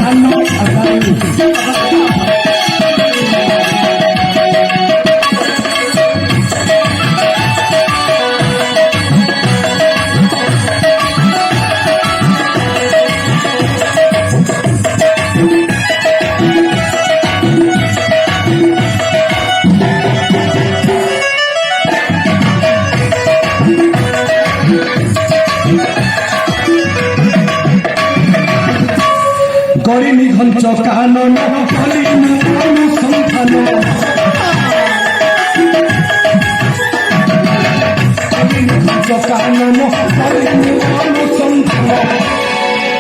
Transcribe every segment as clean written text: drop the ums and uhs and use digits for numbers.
Kori ঘঞ্চ কানন কলি অনুসন্ধান কলি ঘঞ্চ কানন কলি অনুসন্ধান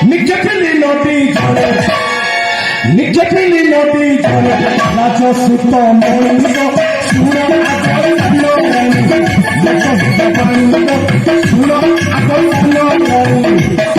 নিকটলি নদী জলে নিকটলি নদী জলে রাজসূত মন্দ সুর আগল সুর আগল